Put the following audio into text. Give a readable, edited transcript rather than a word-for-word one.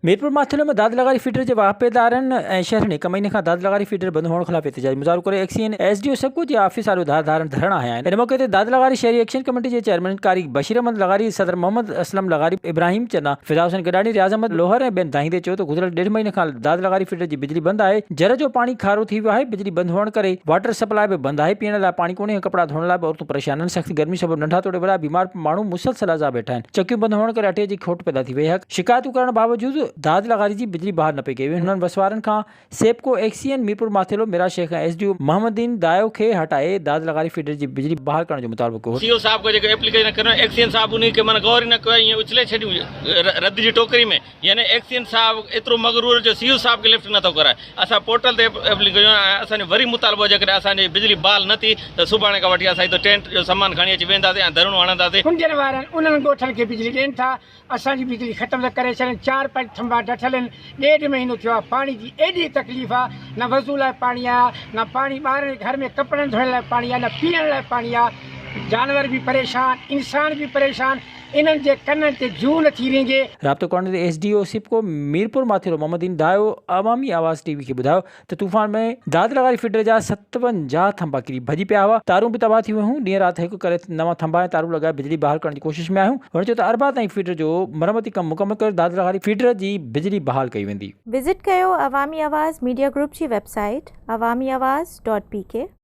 मीरपुर माथुले में दाद लगारी फीडर के वापेदारन शहर ने कमईने का दाद लगारी फीडर बंद होने खिलाफ एहतजाज मुजाहरो करे एक्सीएन एसडीओ सब कुछ ऑफिस आरो धारण धरणा है। इन मौके ते दाद लगारी शहरी एक्शन कमेटी के चेयरमैन कारी बशीर अहमद लगारी, सदर मोहम्मद असलम लगारी, इब्राहिम चन्ना, फिदा हुसैन गडानी, रियाज अहमद लोहर ए बेन दाहिंदे चो तो गुजरल 1.5 महीने खां दाद लगारी फीडर की बिजली बंद है। जर जो पानी खारो थी वियो है। बिजली बंद होने करे वाटर सप्लाई भी बंद है। पीने ला पानी कोने, कपड़ा धोने ला औरतों परेशान। सख्त गर्मी सबब नंढा तोड़े बड़ा बीमार मानू मुसलसल अजा बैठा है। चक्कियों बंद होने करे अटे की खोट पैदा थी वही है। शिकायत करण बावजूद दाद लगारी जी बिजली बहाल न पई कई। हुननि वसवारन खां सेपको XEN Mirpur Mathelo Mira Sheikh SDO Mohammedan दायो खे हटाए दाद लगारी फीडर जी बिजली बहाल करण जो मुतालबो कयो। सीओ साहब को जो एप्लीकेशन करो एक्सीएन साहब उन्हीं के मन गौर न कयो, ये उछले छड्यू रद्द जी टोकरी में। यानी एक्सीएन साहब एतरो मगरूर जो सीओ साहब के लिफ्ट न तो कराए। असा पोर्टल ते एप्लीकेशन असा वरी मुतालबो जकर असा बिजली बहाल न थी तो सुभाणे का वठी असा तो टेंट जो सामान खणी अची वेंदासीं ऐं धरणो हणंदासीं। कुंजन वारनि उन्हनि ॻोठनि खे बिजली ॾियनि था। असांजी बिजली ख़तमु करे छॾनि। 4-5 थंबा ॾठल आहिनि। 1.5 महीनो थियो आहे। पाणी जी एॾी तकलीफ़ आहे। न वज़ू लाइ पाणी आहे, न पाणी ॿारनि घर में कपिड़नि धोइण लाइ पाणी आहे, न पीअण लाइ पाणी आहे। जानवर भी परेशान, इंसान भी परेशान। इन्हनि जे कननि ते जूं नथी रिंगे। राब्तो करण ते एसडीओ सिपको मीरपुर माथेरो मोहम्मदीन दायो अवामी आवाज़ टीवी के बुधायो तो तूफान में दाद लगारी फीडर जा 57 थंबा किरी भजी पिया हुआ। तारूं भी तबाह थी वियूं। ॾींहुं राति हिकु करे नवां थंबा ऐं तारूं लॻाए बिजली बहाल करण की कोशिश में आहियूं। हुन चयो त अरबा ताईं फीडर जो मरम्मती कम मुकम्मल करे दाद लगारी फीडर जी बिजली बहाल कई वेंदी। विजिट कयो अवामी आवाज़ मीडिया ग्रुप जी वेबसाइट awamiawaz.pk।